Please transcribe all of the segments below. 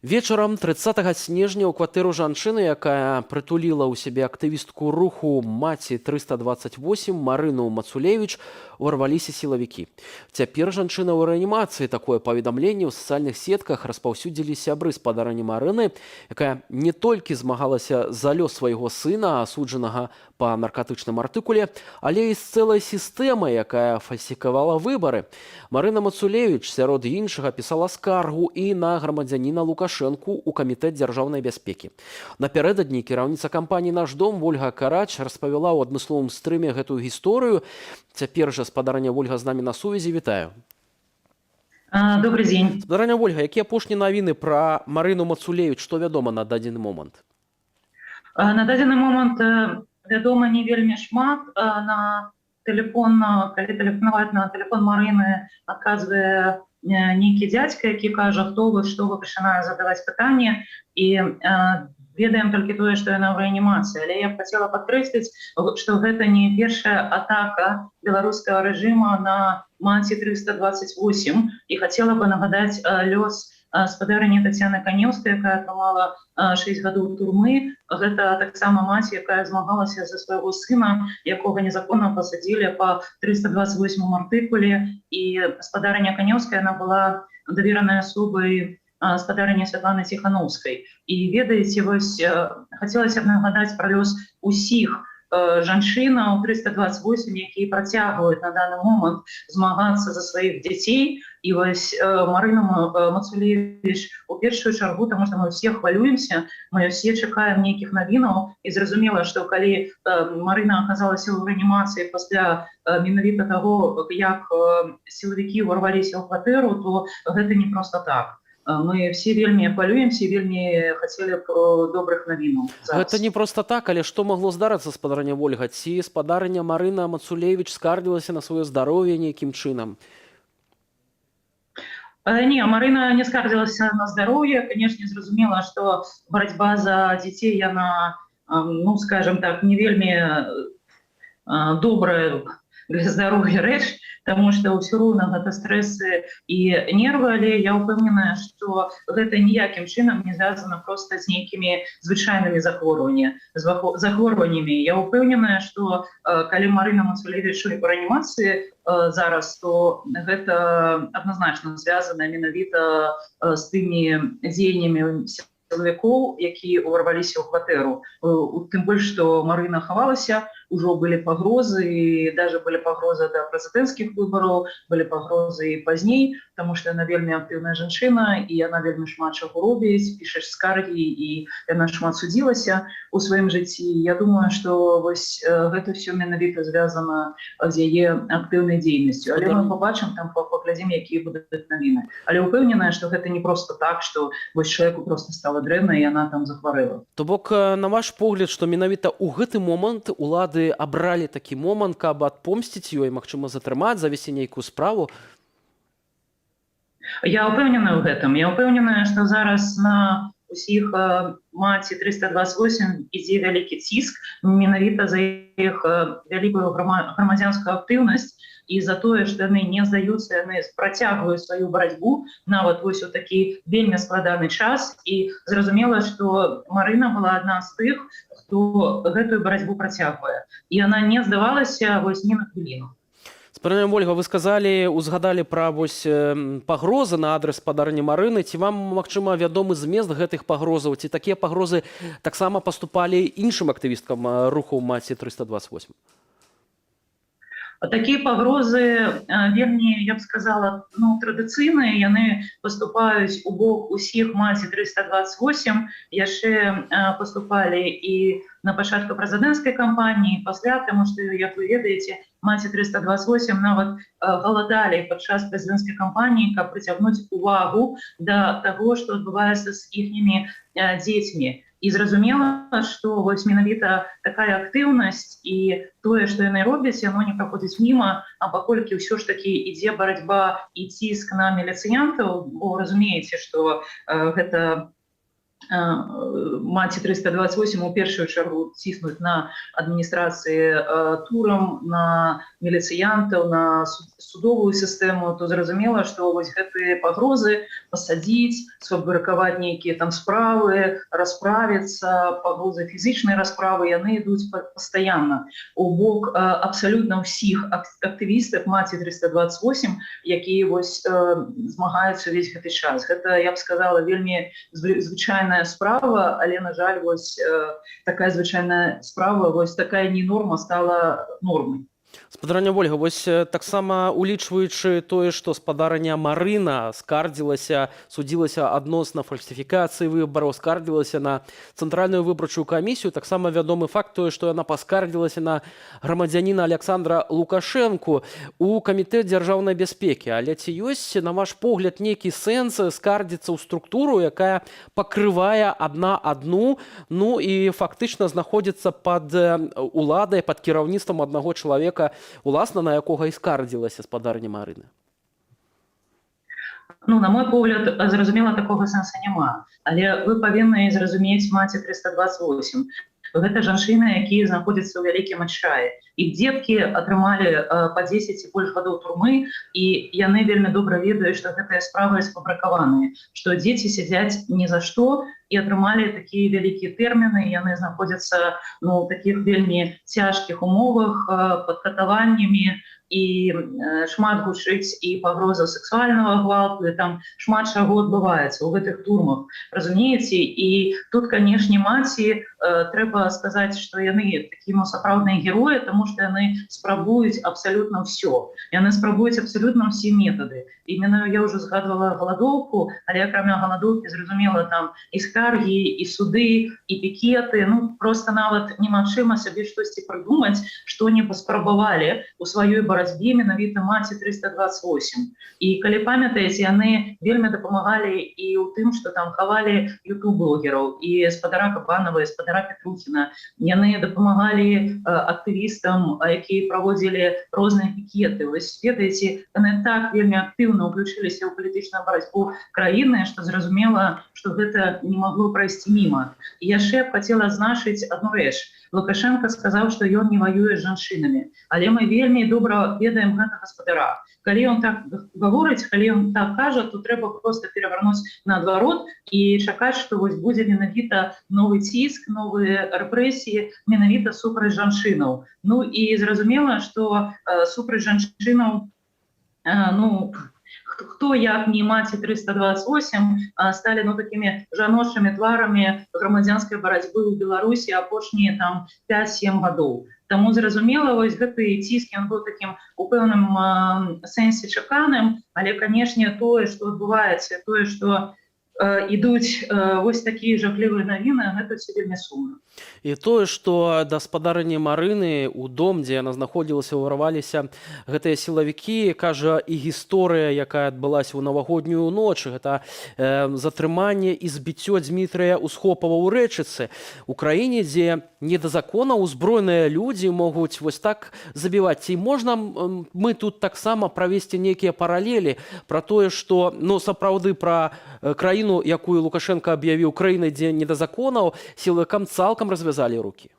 Вечарам 30 снежня ў кватэру жанчыны, якая прытуліла ў сябе актывістку руху маці 328 Марыну Мацулевіч, уварваліся сілавікі. Цяпер жанчына ў рэанімацыі. Такое паведамленне ў сацыяльных сетках распаўсюдзілі сябры спадарні Марыны, якая не толькі змагалася за лёс свайго сына, асуджанага па наркатычным артыкуле, але і з цэлай сістэмай, якая фальсіфікавала выбары. Марына Мацулевіч, сярод іншага, пісала скаргу і на грамадзяніна Лукашэнку у камітэт дзяржаўнай бяспекі. Напярэдадні кіраўніца кампаніі «Наш дом» Вольга Карач распавяла ў адмысловым стрыме гэтую гісторыю. Цяпер жа спадарня Вольга з намі на сувязі. Вітаю. Добрый день. Спадарня Вольга, якія апошнія навіны пра Марыну Мацулевіч, што вядома на дадзены момант? На дадзены момант вядома не вельмі шмат. На тэлефон, калі тэлефанаваць на тэлефон Марыны, адказвае нейкі дзядзька, які кажа, хто вы, што вы, пачынае задаваць пытанні, і ведаем толькі тое, што яна ў рэанімацыі. Але я б хацела падкрэсліць, што гэта не першая атака беларускага рэжыма на маці 328, і хацела бы нагадаць лёс спадарні Тацяны Канеўскай, якая атрымала 6 гадоў турмы. Гэта таксама маці, якая змагалася за свайго сына, якога незаконна пасадзілі па 328 артыкуле. І спадарня Канеўская, яна была даверанай асобай спадарні Святланы Ціхановскай. І ведаеце, вось хацелася б нагадаць пра лёс усіх жанчынаў 328, якія працягваюць на даны момант змагацца за сваіх дзяцей. І вось Марына Мацулевіч у першую чаргу, таму што мы ўсе хвалюемся, мы ўсе чакаем нейкіх навінаў, і зразумела, што калі Марына аказалася ў рэанімацыі пасля менавіта таго, як сілавікі ўварваліся ў кватэру, то гэта не проста так. Мы все вельмі хвалюемся, вельмі хацелі б добрых навінаў. Гэта не проста так, але што магло здарыцца, спадарня Вольга? Ці спадарня Марына Мацулевіч скардзілася на сваё здароўе нейкім чынам? Не, Марына не скардзілася на здароўе. Канешне, зразумела, што барацьба за дзяцей, яна, ну, скажем так, не вельмі добрая для здароўя рэч, таму што ўсё роўна гэта стрэсы і нервы, але я ўпэўненая, што гэта ніякім чынам не звязана проста з нейкімі звычайнымі захворваннямі. Я ўпэўненая, што калі Марына Мацулевіч у рэанімацыі зараз, то гэта адназначна звязана менавіта з тымі дзеяннямі сілавікоў, якія ўварваліся ў кватэру. Тым больш, што Марына хавалася, ужо былі пагрозы, і даже былі пагрозы да прэзідэнцкіх выбараў, былі пагрозы і пазней, таму што яна вельмі актыўная жанчына, і яна вельмі шмат чаго робіць, пішаш скаргі, і яна шмат судзілася ў сваім жыцці. Я думаю, што вось гэта ўсё менавіта звязана з яе актыўнай дзейнасцю. Але мы побачым, там паглядзім, якія будуць навіны. Але ўпэўненая, што гэта не проста так, што вось чалавеку проста стала дрэнна, і яна там захварэла. То бок, на ваш погляд, што менавіта ў гэты момант улады абралі такі момант, каб адпомсціць ёй, магчыма, затрымаць, завесці нейкую справу? Я ўпэўненая ў гэтым. Я ўпэўненая, што зараз на усіх маці 328 ідзе вялікі ціск, менавіта за іх вялікую грамадзянскую актыўнасць, і за тое, што яны не здаюцца, яны працягваюць сваю барацьбу нават вось у такі вельмі складаны час. І зразумела, што Марына была адна з тых, хто гэтую барацьбу працягвае. І яна не здавалася вось ні на хвіліну. Спадарня Вольга, вы сказалі, узгадалі пра вось пагрозы на адрас спадарні Марыны. Ці вам, магчыма, вядомы змест гэтых пагрозаў? Ці такія пагрозы таксама паступалі іншым актывісткам руху маці 328? Такія пагрозы вельмі, я б сказала, традыцыйныя. Яны паступаюць у бок усіх маці 328. Яшчэ паступалі і на пачатку прэзідэнцкай кампаніі, пасля, таму што, як вы ведаеце, маці 328 нават галадалі падчас прэзідэнцкай кампаніі, каб прыцягнуць увагу да таго, што адбываецца з іхнімі дзецьмі. І зразумела, што вось менавіта такая актыўнасць і тое, што яны робяць, яно не праходзіць міма, а паколькі ўсё ж такі ідзе барацьба і ціск на міліцыянтаў, бо разумееце, што гэта маці 328 у першую чаргу ціснуць на адміністрацыі турам, на міліцыянтаў, на судовую сістэму, то зразумела, што вось гэтыя пагрозы пасадзіць, сфабрыкаваць нейкія там справы, расправіцца, пагрозы фізічнай расправы, яны ідуць пастаянна у бок абсалютна ўсіх актывістаў маці 328, якія вось змагаюцца ўвесь гэты час. Гэта, я б сказала, вельмі звычайная справа, але, на жаль, вось такая звычайная справа, вось такая не норма стала нормай. Спадарня Вольга, вось таксама улічваючы тое, што спадарня Марына скардзілася, судзілася адносна фальсіфікацыі выбараў, скардзілася на Цэнтральную выбарчую камісію, таксама вядомы факт тое, што яна паскардзілася на грамадзяніна Александра Лукашэнку у камітэт дзяржаўнай бяспекі. Але ці ёсць, на ваш погляд, нейкі сэнс скардзіцца ў структуру, якая пакрывае адна адну, ну і фактычна знаходзіцца пад уладай, пад кіраўніцтвам аднаго чалавека, уласна на якога і скардзілася спадарня Марына? Ну, на мой погляд, зразумела, такога сэнса няма. Але вы павінны зразумець маці 328. Гэта жанчыны, якія знаходзяцца ў вялікім адчаі. Іх дзеткі атрымалі па 10 і больш гадоў турмы, і яны вельмі добра ведаюць, што гэтыя справы сфабрыкаваныя, што дзеці сядзяць ні за што і атрымалі такія вялікія тэрміны, яны знаходзяцца у такіх вельмі цяжкіх умовах, пад катаваннямі, і шмат гучыць і пагроза сексуальнага гвалту, і там шмат чаго адбываецца ў гэтых турмах, разумееце? І тут, канешне, маці, трэба сказаць, што яны такія сапраўдныя героі, таму што яны спрабуюць абсалютна ўсё. Яны спрабуюць абсалютна ўсе метады. Іменно я ўжо згадвала галадоўку, але акрамя галадоўкі, зразумела, там і скаргі, і суды, і пікеты. Ну, проста нават немагчыма сабе штосьці прыдумаць, што не паспрабавалі ў сваёй барацьбе менавіта маці 328. І калі памятаеце, яны вельмі дапамагалі і ў тым, што там хавалі ютуб-блогераў, і спадара Кабанова, і спадара Петрухіна. Яны дапамагалі актывістам, якія праводзілі розныя пікеты. Вось, ведаеце, яны так вельмі актыўна уключыліся ў палітычную барацьбу краіны, што зразумела, што гэта не магло прайсці міма. І яшчэ б хацела адзначыць адну рэч. Лукашенко сказаў, што ён не ваюе з жанчынамі. Але мы вельмі добра ведаем гэтага спадара. Калі ён так гаворыць, калі ён так кажа, то трэба проста перавярнуць наадварот і чакаць, што вось будзе менавіта новы ціск, новыя рэпрэсіі менавіта супраць жанчынаў. Ну і зразумела, што супраць жанчынаў, ну, хто, як не маці 328, сталі такімі жаночымі тварамі грамадзянскай барацьбы ў Беларусі апошнія там 5-7 гадоў. Таму зразумела, вось гэты ціск, ён быў такім у пэўным сэнсе чаканым, але, канешне, тое, што адбываецца, тое, што ідуць вось такія жахлівыя навіны, гэта ўсё вельмі сумна. І тое, што да спадарні Марыны ў дом, дзе яна знаходзілася, ўварваліся гэтыя сілавікі, кажа і гісторыя, якая адбылася ў навагоднюю ноч, гэта затрыманне і збіццё Дзмітрыя Усхопава ў Рэчыцы. У краіне, дзе не да закона узброеныя людзі могуць вось так забіваць. Ці можна мы тут таксама правесці нейкія паралелі пра тое, што, ну, сапраўды пра краіну, якую Лукашенко аб'явіў краінай, дзе не да законаў, сілавікам цалкам развязалі рукі?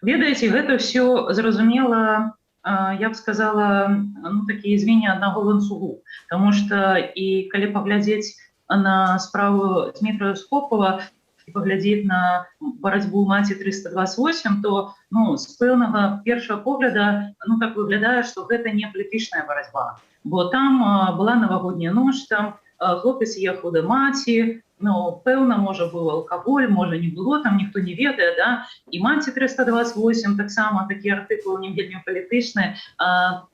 Ведаеце, гэта ўсё зразумела, я б сказала, ну, такія звенья аднаго ланцугу. Таму што і калі паглядзець на справу Дмітрия Усхопова і паглядзець на барацьбу маці 328, то, ну, з пэўнага першага погляда, ну, так выглядае, што гэта не палітычная барацьба. Бо там была навагодняя ноч, там хлопец ехаў да маці, ну, пэўна, можа, быў алкаголь, можа, не было, там ніхто не ведае, да? І маці 328, таксама такі артыкул не вельмі палітычны,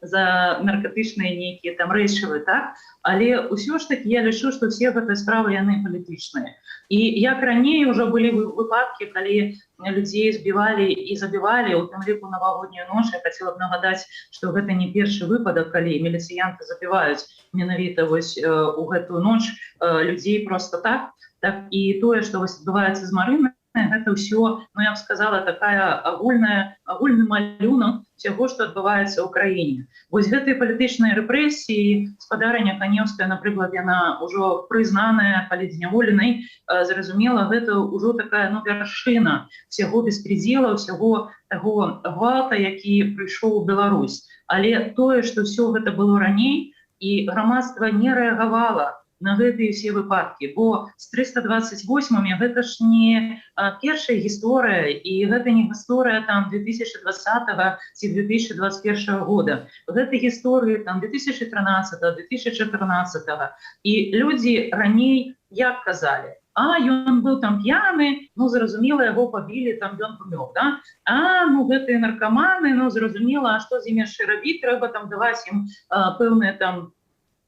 за наркотычныя нейкія там рэчывы, так? Але ўсё ж такі я лічу, што все гэтыя справы, яны палітычныя. І як раней ўжо былі выпадкі, калі людзей збівалі і забівалі, у тым ліку навагоднюю ноч. Я хацела б нагадаць, што гэта не першы выпадак, калі міліцыянты забіваюць менавіта вось у гэтую ноч людзей проста так. Так і тое, што вось адбываецца з Марынай, гэта ўсё, ну, я б сказала, такая агульны малюнак всего, што адбываецца ў краіне. Вось гэтыя палітычныя рэпрэсіі, спадарня Канеўская, напрыклад, яна ўжо прызнаная палітзняволенай, зразумела, гэта ўжо такая, ну, вяршына всяго беспредзела, всяго таго гвалта, які прыйшоў у Беларусь. Але тое, што ўсё гэта было раней, і грамадства не рэагавала на гэтыя ўсе выпадкі, бо з 328-мі гэта ж не першая гісторыя, і гэта не гісторыя там 2020 ці 2021 года. Гэта гісторыі там 2013-2014. І людзі раней як казалі: а, ён быў там п'яны, ну, зразумела, яго пабілі, там ён памёр, да? А, ну, гэтыя наркаманы, ну, зразумела, а што з імі яшчэ рабіць? Трэба там даваць ім пэўныя там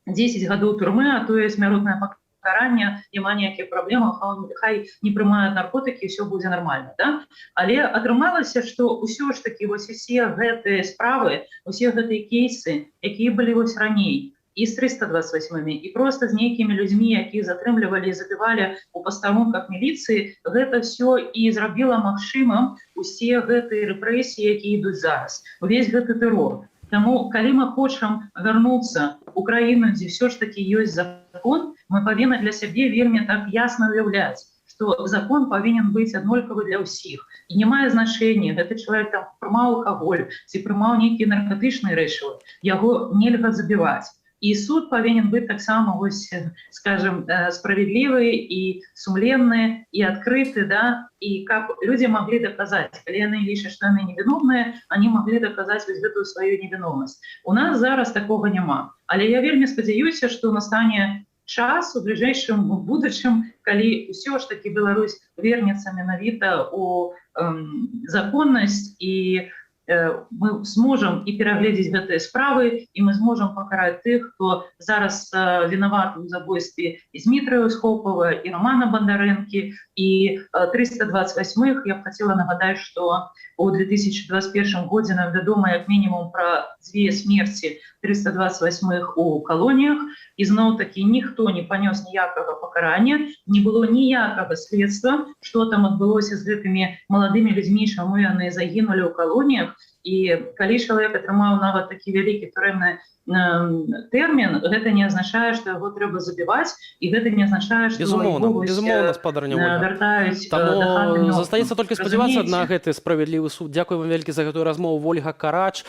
10 гадоў турмы, а тое смяротнае пакаранне, няма ніякіх праблемаў, хай не прымаюць наркотыкі, ўсё будзе нармальна, да? Але атрымалася, што ўсё ж такі вось усе гэтыя справы, усе гэтыя кейсы, якія былі вось раней, і з 328-мі, і проста з нейкімі людзьмі, якіх затрымлівалі і забівалі ў пастарунках міліцыі, гэта ўсё і зрабіла магчымым усе гэтыя рэпрэсіі, якія ідуць зараз, увесь гэты тэрор. Таму, калі мы хочам вярнуцца ў краіну, дзе ўсё ж такі ёсць закон, мы павінны для сябе вельмі так ясна уяўляць, што закон павінен быць аднолькавы для ўсіх. І не мае значэння, гэты чалавек там прымаў алкаголь ці прымаў нейкія наркатычныя рэчывы, яго нельга забіваць. І суд павінен быць таксама, вось, скажем, справядлівы і сумленны і адкрыты, да? І каб людзі маглі даказаць, калі яны лічаць, што яны невіновныя, они маглі даказаць вось гэтую сваю невіновнасць. У нас зараз такога няма. Але я вельмі спадзяюся, што настане час у бліжэйшым будучым, калі ўсё ж такі Беларусь вернецца менавіта ў законнасць, і мы зможам і перагледзець гэтыя справы, і мы зможам пакараць тых, хто зараз вінаваты ў забойстве і Змітрыя Усхопава, і Романа Бандарэнкі, і 328-х. Я б хацела нагадаць, што у 2021 годзе нам вядома як мінімум пра 2 смерці 328-х у калоніях, і зноў-такі ніхто не панёс ніякага пакарання, не было ніякага следства, што там адбылося з гэтымі маладымі людзьмі, чаму яны загінулі ў калоніях. І калі чалавек атрымаў нават такі вялікі турэмны тэрмін, гэта не азначае, што яго трэба забіваць, і гэта не азначае, што безумоўна, спадарня Ольга. вяртаюць Таму застаецца толькі спадзявацца на гэты справядлівы суд. Дзякуй вам вялікі за гэтую размову. Ольга Карач,